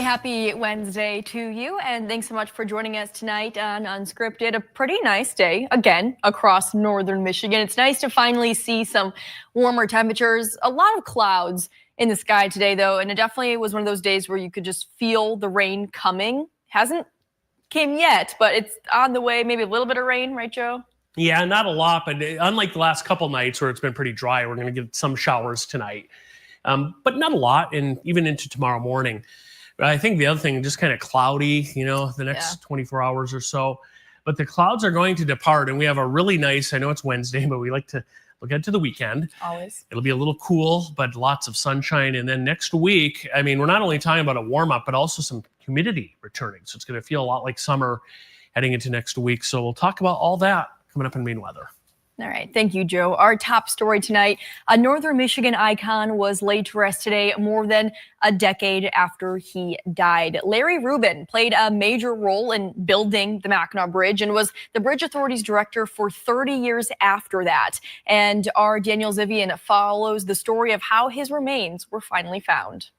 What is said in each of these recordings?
happy Wednesday to you, and thanks so much for joining us tonight on Unscripted. A pretty nice day, again, across northern Michigan. It's nice to finally see some warmer temperatures. A lot of clouds in the sky today, though, and it definitely was one of those days where you could just feel the rain coming. Hasn't came yet, but it's on the way. Maybe a little bit of rain, right, Joe? Yeah, not a lot, but unlike the last couple nights where it's been pretty dry, we're going to get some showers tonight. But not a lot, and even into tomorrow morning. But I think the other thing, just kind of cloudy, the next 24 hours or so. But the clouds are going to depart, and we have a really nice, I know it's Wednesday, but we like to look ahead to the weekend. Always. It'll be a little cool, but lots of sunshine. And then next week, I mean, we're not only talking about a warm-up, but also some humidity returning. So it's going to feel a lot like summer heading into next week. So we'll talk about all that coming up in Maine Weather. All right. Thank you, Joe. Our top story tonight, a Northern Michigan icon was laid to rest today more than a decade after he died. Larry Rubin played a major role in building the Mackinac Bridge and was the Bridge Authority's director for 30 years after that. And our Daniel Zivian follows the story of how his remains were finally found.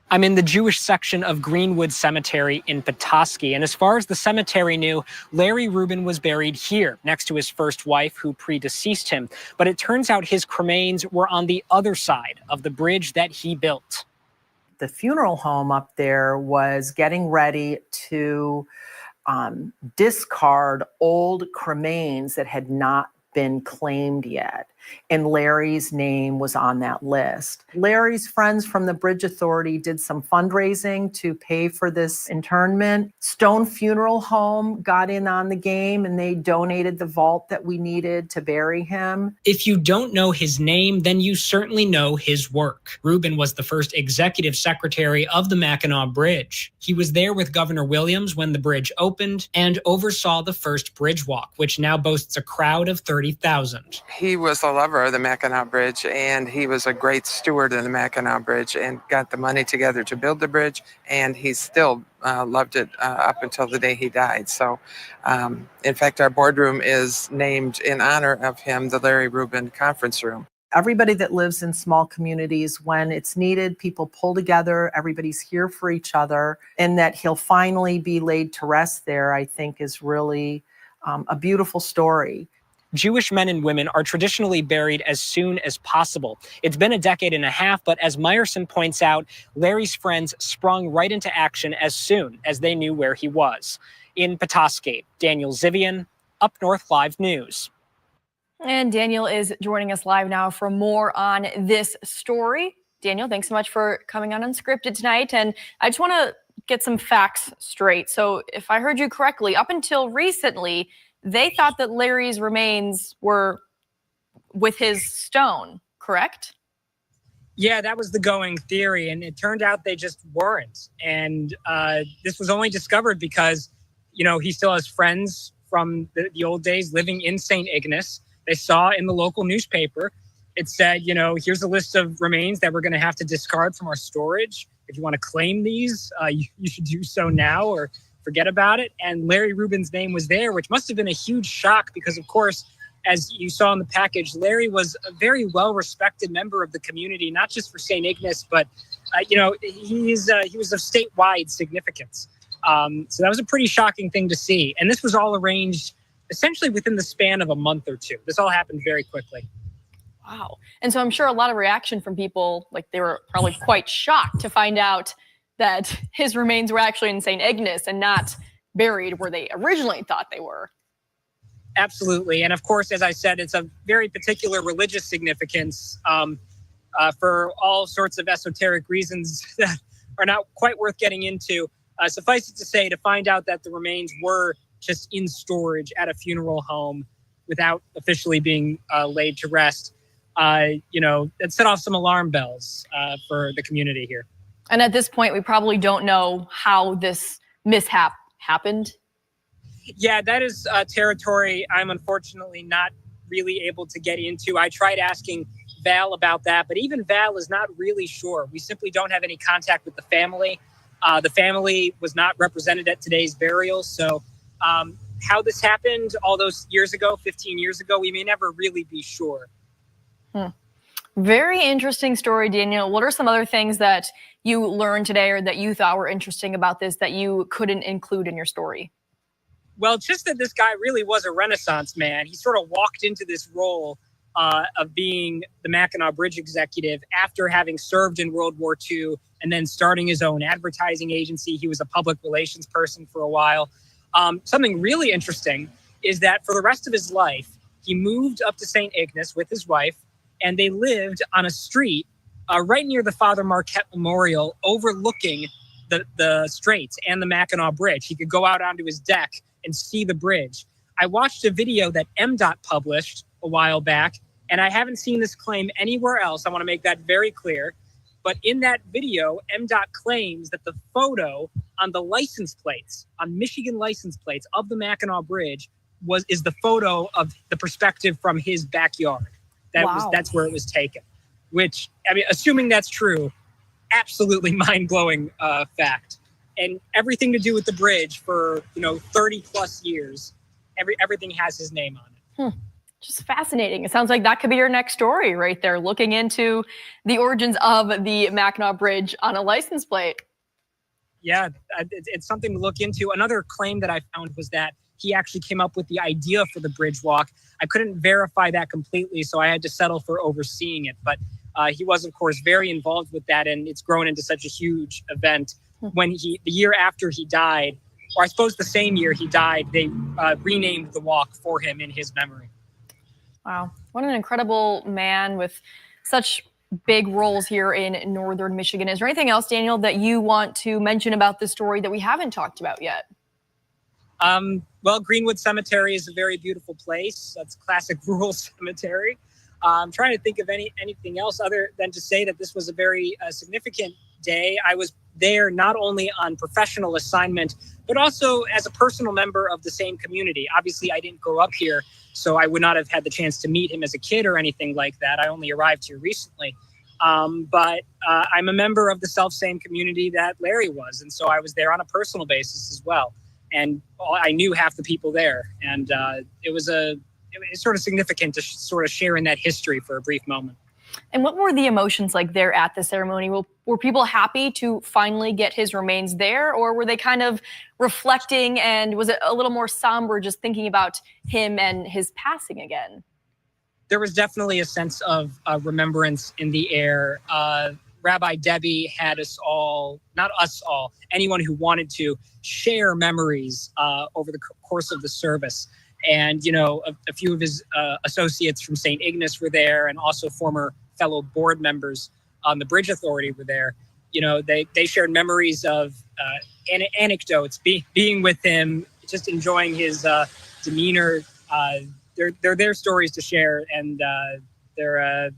I'm in the Jewish section of Greenwood Cemetery in Petoskey, and as far as the cemetery knew, Larry Rubin was buried here next to his first wife who predeceased him. But it turns out his cremains were on the other side of the bridge that he built. The funeral home up there was getting ready to discard old cremains that had not been claimed yet. And Larry's name was on that list. Larry's friends from the Bridge Authority did some fundraising to pay for this internment. Stone Funeral Home got in on the game, and they donated the vault that we needed to bury him. If you don't know his name, then you certainly know his work. Rubin was the first executive secretary of the Mackinac Bridge. He was there with Governor Williams when the bridge opened and oversaw the first bridge walk, which now boasts a crowd of 30,000. He was a lover of the Mackinac Bridge, and he was a great steward of the Mackinac Bridge and got the money together to build the bridge, and he still loved it up until the day he died. So, in fact, our boardroom is named in honor of him, the Larry Rubin Conference Room. Everybody that lives in small communities, when it's needed, people pull together, everybody's here for each other, and that he'll finally be laid to rest there, I think is really a beautiful story. Jewish men and women are traditionally buried as soon as possible. It's been a decade and a half, but as Meyerson points out, Larry's friends sprung right into action as soon as they knew where he was. In Petoskey, Daniel Zivian, UpNorthLive News. And Daniel is joining us live now for more on this story. Daniel, thanks so much for coming on Unscripted tonight. And I just want to get some facts straight. So if I heard you correctly, up until recently, they thought that Larry's remains were with his stone, correct? Yeah, that was the going theory, and it turned out they just weren't. And this was only discovered because, he still has friends from the old days living in St. Ignace. They saw in the local newspaper, it said, here's a list of remains that we're going to have to discard from our storage. If you want to claim these, you should do so now or forget about it. And Larry Rubin's name was there, which must have been a huge shock because, of course, as you saw in the package, Larry was a very well-respected member of the community, not just for St. Ignace, but, he was of statewide significance. So that was a pretty shocking thing to see. And this was all arranged essentially within the span of a month or two. This all happened very quickly. Wow. And so I'm sure a lot of reaction from people, like they were probably quite shocked to find out that his remains were actually in St. Ignace and not buried where they originally thought they were. Absolutely. And of course, as I said, it's a very particular religious significance for all sorts of esoteric reasons that are not quite worth getting into. Suffice it to say, to find out that the remains were just in storage at a funeral home without officially being laid to rest, that set off some alarm bells for the community here. And at this point, we probably don't know how this mishap happened. Yeah, that is territory I'm unfortunately not really able to get into. I tried asking Val about that, but even Val is not really sure. We simply don't have any contact with the family. The family was not represented at today's burial. So how this happened all those years ago, 15 years ago, we may never really be sure. Very interesting story, Daniel. What are some other things that you learned today or that you thought were interesting about this that you couldn't include in your story? Well, just that this guy really was a Renaissance man. He sort of walked into this role of being the Mackinac Bridge executive after having served in World War II and then starting his own advertising agency. He was a public relations person for a while. Something really interesting is that for the rest of his life, he moved up to St. Ignace with his wife, and they lived on a street right near the Father Marquette Memorial overlooking the Straits and the Mackinac Bridge. He could go out onto his deck and see the bridge. I watched a video that MDOT published a while back, and I haven't seen this claim anywhere else. I want to make that very clear. But in that video, MDOT claims that the photo on the license plates, on Michigan license plates of the Mackinac Bridge is the photo of the perspective from his backyard. That's where it was taken. Which, I mean, assuming that's true, absolutely mind-blowing fact. And everything to do with the bridge for 30 plus years, everything has his name on it. Just fascinating. It sounds like that could be your next story right there, looking into the origins of the Mackinac Bridge on a license plate. Yeah, it's something to look into. Another claim that I found was that he actually came up with the idea for the bridge walk. I couldn't verify that completely, so I had to settle for overseeing it. But he was, of course, very involved with that, and it's grown into such a huge event. When the year after he died, or I suppose the same year he died, they renamed the walk for him in his memory. Wow. What an incredible man with such big roles here in northern Michigan. Is there anything else, Daniel, that you want to mention about this story that we haven't talked about yet? Well, Greenwood Cemetery is a very beautiful place. That's a classic rural cemetery. I'm trying to think of anything else other than to say that this was a very significant day. I was there not only on professional assignment, but also as a personal member of the same community. Obviously, I didn't grow up here, so I would not have had the chance to meet him as a kid or anything like that. I only arrived here recently. But I'm a member of the self-same community that Larry was. And so I was there on a personal basis as well. And I knew half the people there. And it was sort of significant to sort of share in that history for a brief moment. And what were the emotions like there at the ceremony? Were people happy to finally get his remains there, or were they kind of reflecting, and was it a little more somber just thinking about him and his passing again? There was definitely a sense of remembrance in the air. Rabbi Debbie had us all, not us all, anyone who wanted to share memories over the course of the service. And, a few of his associates from St. Ignace were there, and also former fellow board members on the Bridge Authority were there. They shared memories of anecdotes, being with him, just enjoying his demeanor. They're their stories to share, and there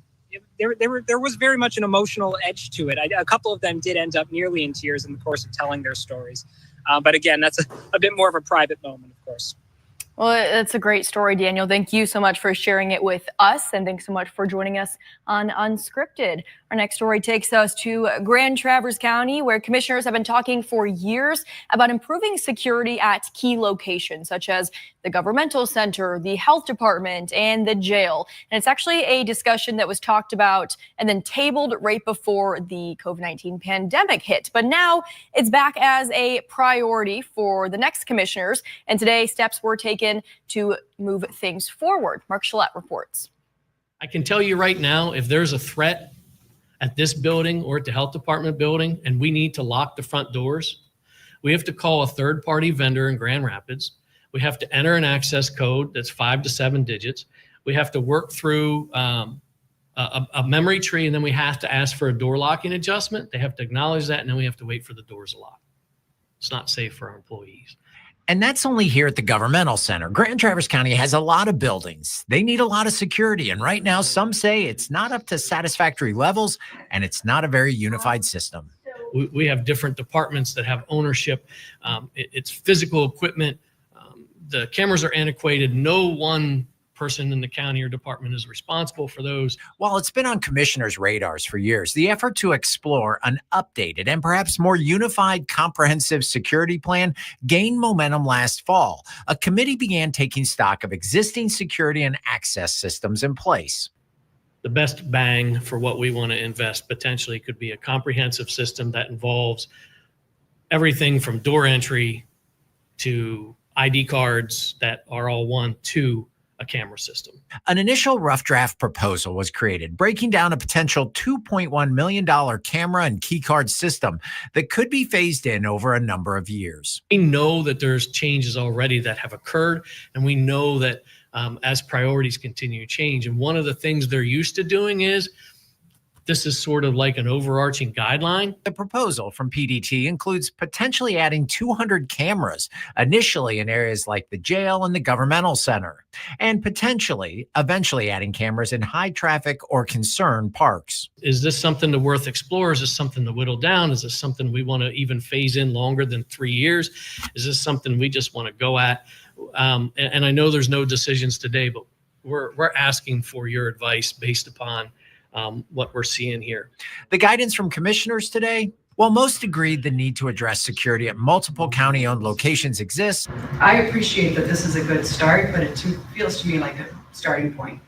was very much an emotional edge to it. A couple of them did end up nearly in tears in the course of telling their stories. But again, that's a bit more of a private moment, of course. Well, it's a great story, Daniel. Thank you so much for sharing it with us, and thanks so much for joining us on Unscripted. Our next story takes us to Grand Traverse County, where commissioners have been talking for years about improving security at key locations, such as the governmental center, the health department, and the jail. And it's actually a discussion that was talked about and then tabled right before the COVID-19 pandemic hit. But now it's back as a priority for the next commissioners. And today, steps were taken to move things forward. Mark Shillette reports. I can tell you right now, if there's a threat at this building or at the health department building and we need to lock the front doors, we have to call a third-party vendor in Grand Rapids. We have to enter an access code that's 5 to 7 digits. We have to work through a memory tree, and then we have to ask for a door locking adjustment. They have to acknowledge that, and then we have to wait for the doors to lock. It's not safe for our employees. And that's only here at the governmental center. Grand Traverse County has a lot of buildings. They need a lot of security. And right now, some say it's not up to satisfactory levels, and it's not a very unified system. We have different departments that have ownership. It's physical equipment. The cameras are antiquated. No one person in the county or department is responsible for those. While it's been on commissioners' radars for years, the effort to explore an updated and perhaps more unified comprehensive security plan gained momentum last fall. A committee began taking stock of existing security and access systems in place. the best bang for what we want to invest potentially could be a comprehensive system that involves everything from door entry to ID cards that are all one to a camera system. An initial rough draft proposal was created, breaking down a potential $2.1 million camera and keycard system that could be phased in over a number of years. We know that there's changes already that have occurred, and we know that as priorities continue to change. And one of the things they're used to doing is this is sort of like an overarching guideline. The proposal from PDT includes potentially adding 200 cameras, initially in areas like the jail and the governmental center, and potentially eventually adding cameras in high traffic or concerned parks. Is this something to worth explore? Is this something to whittle down? Is this something we want to even phase in longer than 3 years? Is this something we just want to go at? And I know there's no decisions today, but we're asking for your advice based upon what we're seeing here. The guidance from commissioners today, while most agreed the need to address security at multiple county-owned locations exists, I appreciate that this is a good start, but it feels to me like a starting point.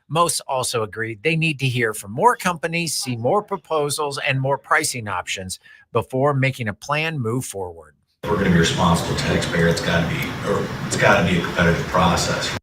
most also agreed they need to hear from more companies, see more proposals and more pricing options before making a plan move forward. If we're going to be responsible taxpayer, it's got to be a competitive process.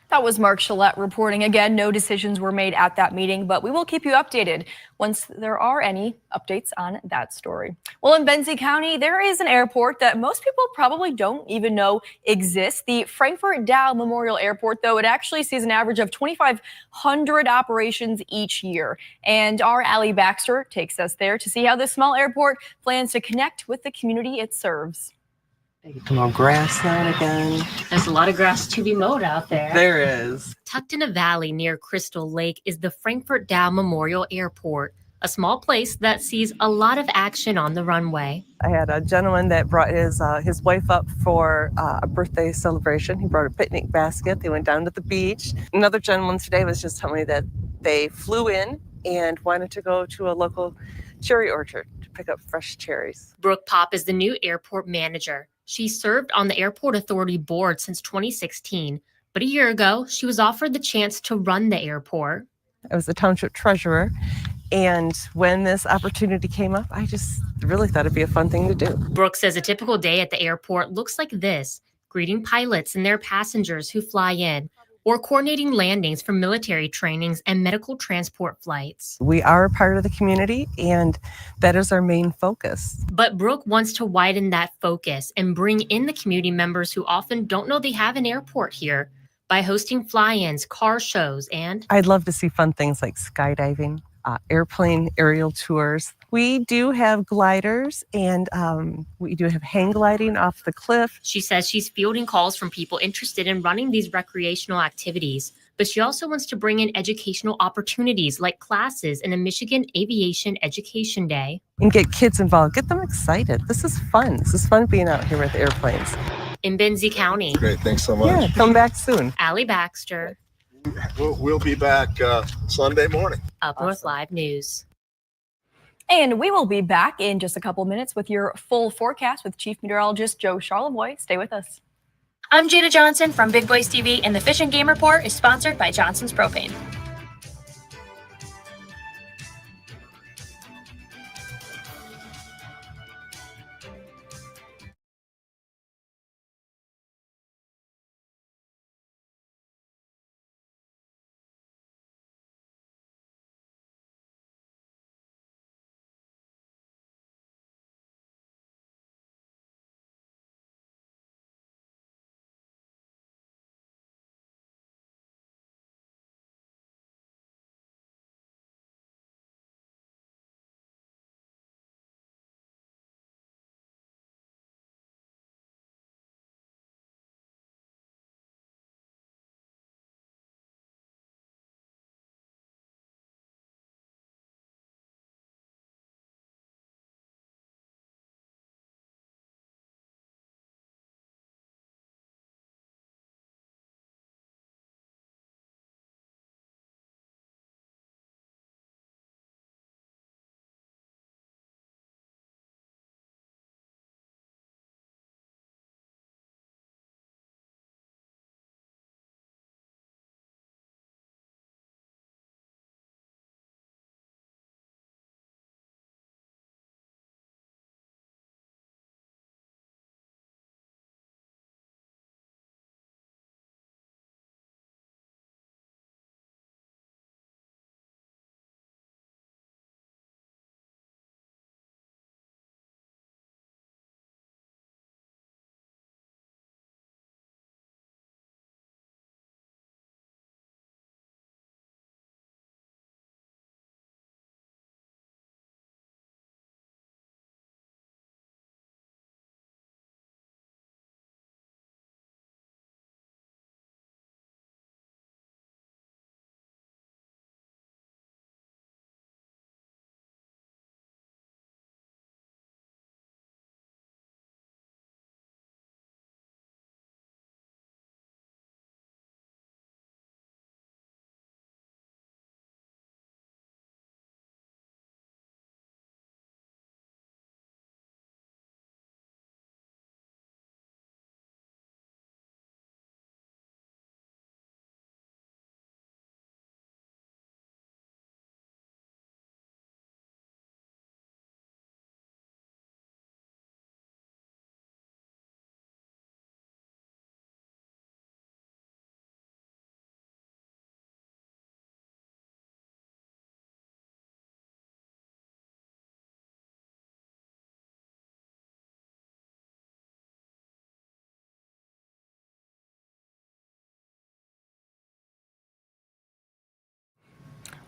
That was Mark Gillette reporting. Again, no decisions were made at that meeting, but we will keep you updated once there are any updates on that story. Well, in Benzie County, there is an airport that most people probably don't even know exists. The Frankfurt Dow Memorial Airport, though, it actually sees an average of 2,500 operations each year. And our Allie Baxter takes us there to see how this small airport plans to connect with the community it serves. More grass now and again. There's a lot of grass to be mowed out there. There is. Tucked in a valley near Crystal Lake is the Frankfurt Dow Memorial Airport, a small place that sees a lot of action on the runway. I had a gentleman that brought his wife up for a birthday celebration. He brought a picnic basket. They went down to the beach. Another gentleman today was just telling me that they flew in and wanted to go to a local cherry orchard to pick up fresh cherries. Brooke Pop is the new airport manager. She served on the Airport Authority board since 2016, but a year ago, she was offered the chance to run the airport. I was the township treasurer, and when this opportunity came up, I just really thought it'd be a fun thing to do. Brooke says a typical day at the airport looks like this, greeting pilots and their passengers who fly in, or coordinating landings for military trainings and medical transport flights. We are a part of the community, and that is our main focus. But Brooke wants to widen that focus and bring in the community members who often don't know they have an airport here by hosting fly-ins, car shows, and I'd love to see fun things like skydiving, airplane aerial tours. We do have gliders, and we do have hang gliding off the cliff. She says she's fielding calls from people interested in running these recreational activities, but she also wants to bring in educational opportunities like classes and a Michigan Aviation Education Day. And get kids involved, get them excited. This is fun. This is fun being out here with airplanes. In Benzie County. Great, thanks so much. Yeah, come back soon. Allie Baxter. We'll be back Sunday morning. UpNorthLive News. And we will be back in just a couple minutes with your full forecast with Chief Meteorologist Joe Charlevoix. Stay with us. I'm Jada Johnson from Big Boys TV, and the Fish and Game Report is sponsored by Johnson's Propane.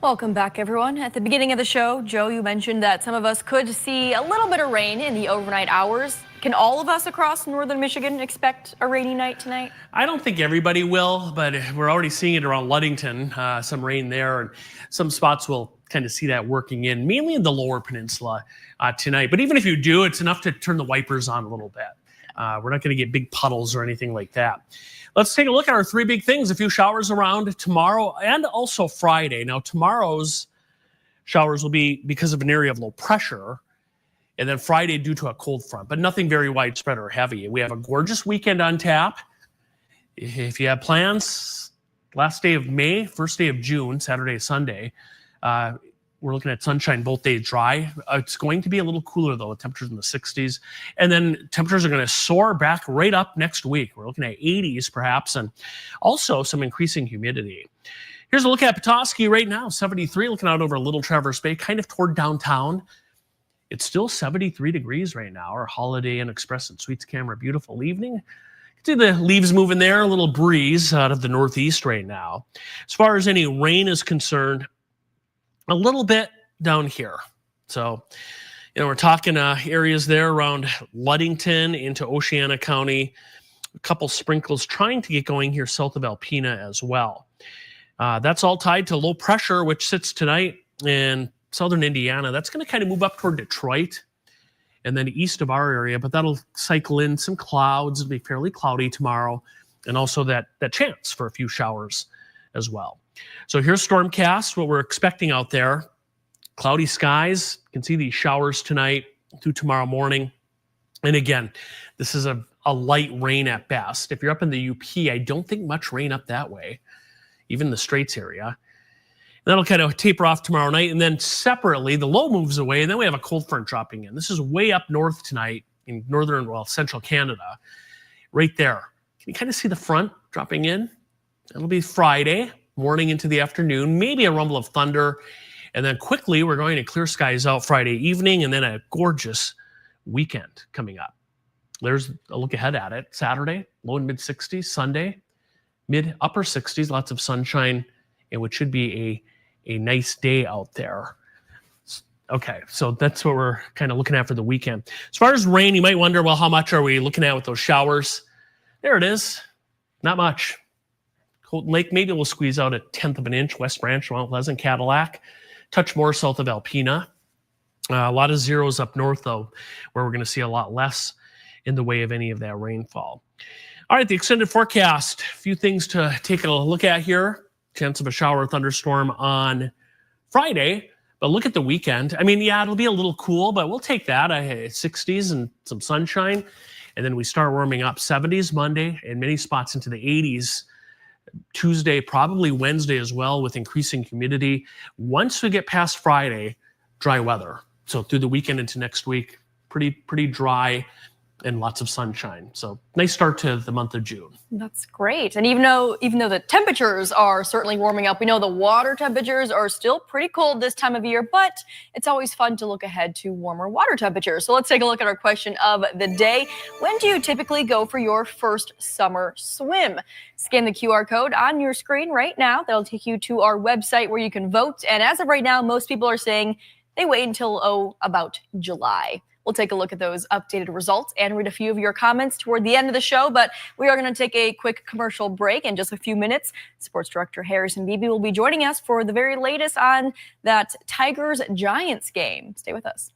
Welcome back, everyone. At the beginning of the show, Joe, you mentioned that some of us could see a little bit of rain in the overnight hours. Can all of us across northern Michigan expect a rainy night tonight? I don't think everybody will, but we're already seeing it around Ludington, some rain there, and some spots will kind of see that working in, mainly in the lower peninsula tonight. But even if you do, it's enough to turn the wipers on a little bit. We're not going to get big puddles or anything like that. Let's take a look at our three big things. A few showers around tomorrow and also Friday. Now, tomorrow's showers will be because of an area of low pressure, and then Friday due to a cold front, but nothing very widespread or heavy. We have a gorgeous weekend on tap. If you have plans, last day of May, first day of June, Saturday, Sunday, we're looking at sunshine both days dry. It's going to be a little cooler though, temperatures in the 60s. And then temperatures are going to soar back right up next week. We're looking at 80s perhaps, and also some increasing humidity. Here's a look at Petoskey right now, 73, looking out over Little Traverse Bay, kind of toward downtown. It's still 73 degrees right now. Our Holiday Inn Express and Suites camera, beautiful evening. You can see the leaves moving there, a little breeze out of the northeast right now. As far as any rain is concerned, a little bit down here. So, we're talking areas there around Ludington into Oceana County, a couple sprinkles trying to get going here south of Alpena as well. That's all tied to low pressure, which sits tonight in southern Indiana. That's going to kind of move up toward Detroit and then east of our area, but that'll cycle in some clouds. It'll be fairly cloudy tomorrow, and also that chance for a few showers as well. So here's Stormcast, what we're expecting out there. Cloudy skies. You can see these showers tonight through tomorrow morning. And again, this is a light rain at best. If you're up in the UP, I don't think much rain up that way, even the Straits area. And that'll kind of taper off tomorrow night. And then separately, the low moves away, and then we have a cold front dropping in. This is way up north tonight in northern, central Canada, right there. Can you kind of see the front dropping in? It'll be Friday morning into the afternoon, maybe a rumble of thunder. And then quickly, we're going to clear skies out Friday evening, and then a gorgeous weekend coming up. There's a look ahead at it. Saturday, low and mid 60s. Sunday, mid upper 60s, lots of sunshine, and what should be a nice day out there. Okay, so that's what we're kind of looking at for the weekend. As far as rain, you might wonder, well, how much are we looking at with those showers? There it is. Not much. Colton Lake, maybe we'll squeeze out 1/10 of an inch. West Branch, Mount Pleasant, Cadillac. Touch more south of Alpena. A lot of zeros up north, though, where we're going to see a lot less in the way of any of that rainfall. All right, the extended forecast. A few things to take a look at here. Chance of a shower or thunderstorm on Friday, but look at the weekend. I mean, yeah, it'll be a little cool, but we'll take that. 60s and some sunshine. And then we start warming up. 70s Monday and many spots into the 80s. Tuesday, probably Wednesday as well, with increasing humidity. Once we get past Friday, dry weather. So through the weekend into next week, pretty dry and lots of sunshine. So nice start to the month of June. That's great. And even though the temperatures are certainly warming up, we know the water temperatures are still pretty cold this time of year, but it's always fun to look ahead to warmer water temperatures. So let's take a look at our question of the day. When do you typically go for your first summer swim? Scan the QR code on your screen right now. That'll take you to our website where you can vote. And as of right now, most people are saying they wait until, about July. We'll take a look at those updated results and read a few of your comments toward the end of the show, but we are going to take a quick commercial break in just a few minutes. Sports Director Harrison Beebe will be joining us for the very latest on that Tigers-Giants game. Stay with us.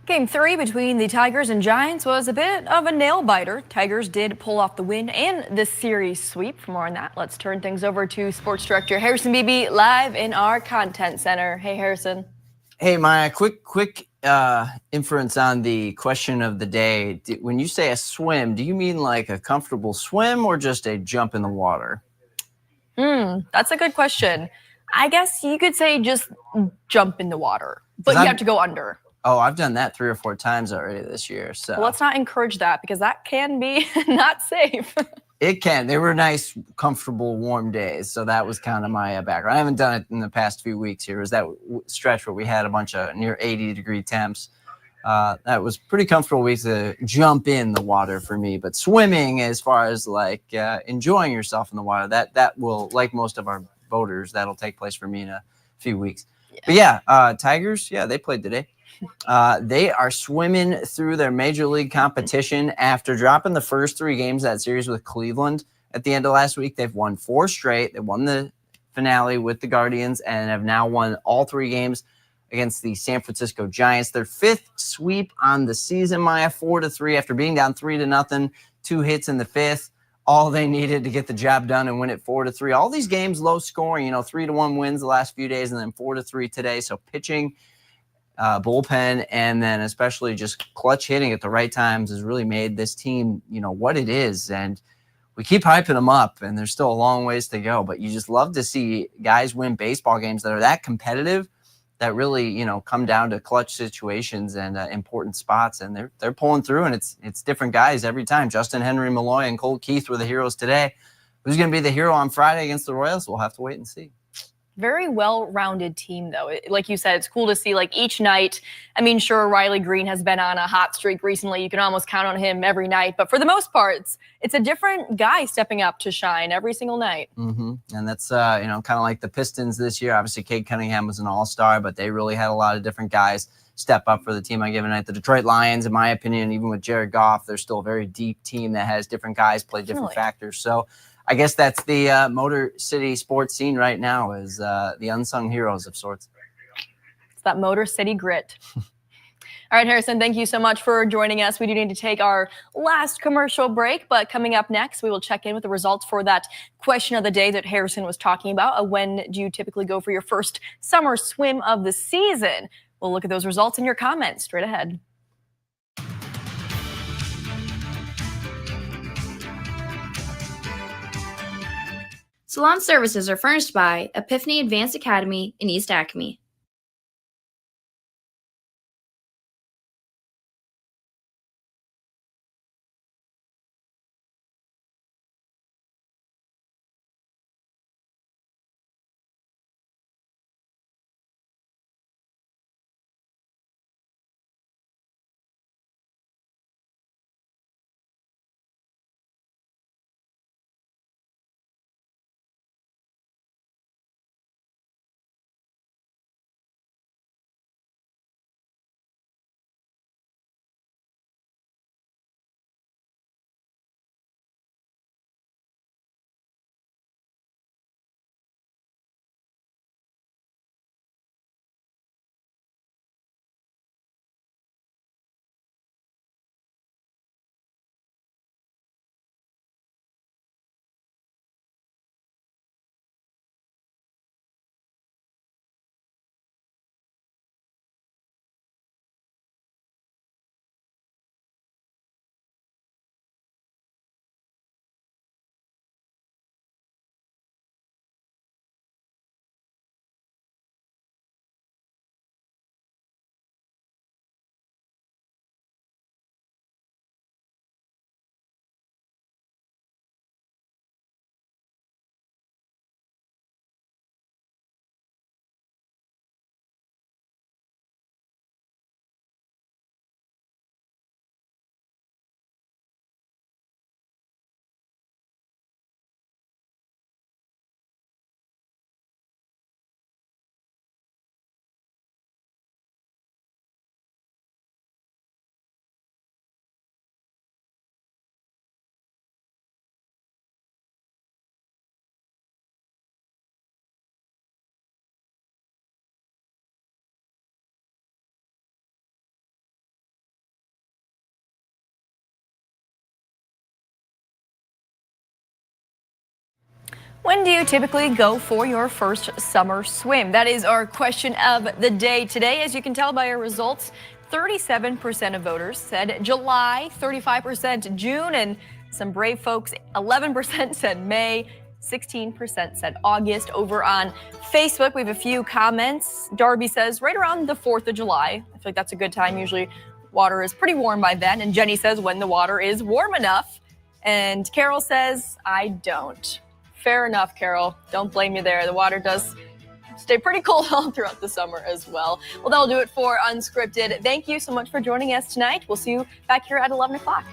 Game 3 between the Tigers and Giants was a bit of a nail-biter. Tigers did pull off the win and the series sweep. For more on that, let's turn things over to Sports Director Harrison Beebe live in our Content Center. Hey, Harrison. Hey, Maya, quick inference on the question of the day. When you say a swim, do you mean like a comfortable swim or just a jump in the water? That's a good question. I guess you could say just jump in the water, but you have to go under. Oh, I've done that 3 or 4 times already this year. So Well, let's not encourage that because that can be not safe. it can. They were nice, comfortable, warm days. So that was kind of my background. I haven't done it in the past few weeks here. It was that stretch where we had a bunch of near 80-degree temps. That was pretty comfortable way to jump in the water for me. But swimming, as far as like enjoying yourself in the water, that will, like most of our voters, that'll take place for me in a few weeks. Yeah. But yeah, Tigers, yeah, they played today. They are swimming through their major league competition after dropping the first 3 games of that series with Cleveland at the end of last week. They've won 4 straight. They won the finale with the Guardians and have now won all 3 games against the San Francisco Giants. Their 5th sweep on the season, Maya, 4-3 after being down 3-0, 2 hits in the 5th. All they needed to get the job done and win it 4-3. All these games low scoring, 3-1 wins the last few days and then 4-3 today. So pitching, bullpen, and then especially just clutch hitting at the right times has really made this team, what it is. And we keep hyping them up, and there's still a long ways to go. But you just love to see guys win baseball games that are that competitive, that really, come down to clutch situations and important spots. And they're pulling through, and it's different guys every time. Justin Henry, Malloy, and Cole Keith were the heroes today. Who's going to be the hero on Friday against the Royals? We'll have to wait and see. Very well-rounded team, though. Like you said, it's cool to see like each night. I mean, sure, Riley Green has been on a hot streak recently. You can almost count on him every night. But for the most part, it's a different guy stepping up to shine every single night. And that's, kind of like the Pistons this year. Obviously, Cade Cunningham was an all-star, but they really had a lot of different guys step up for the team on given night. The Detroit Lions, in my opinion, even with Jared Goff, they're still a very deep team that has different guys play different factors. So I guess that's the Motor City sports scene right now, is the unsung heroes of sorts. It's that Motor City grit. All right, Harrison, thank you so much for joining us. We do need to take our last commercial break, but coming up next, we will check in with the results for that question of the day that Harrison was talking about. When do you typically go for your first summer swim of the season? We'll look at those results in your comments straight ahead. Salon services are furnished by Epiphany Advanced Academy in East Acme. When do you typically go for your first summer swim? That is our question of the day today. As you can tell by our results, 37% of voters said July, 35% June, and some brave folks, 11% said May, 16% said August. Over on Facebook, we have a few comments. Darby says right around the 4th of July. I feel like that's a good time. Usually water is pretty warm by then. And Jenny says when the water is warm enough. And Carol says, I don't. Fair enough, Carol. Don't blame you there. The water does stay pretty cold all throughout the summer as well. Well, that'll do it for Unscripted. Thank you so much for joining us tonight. We'll see you back here at 11 o'clock.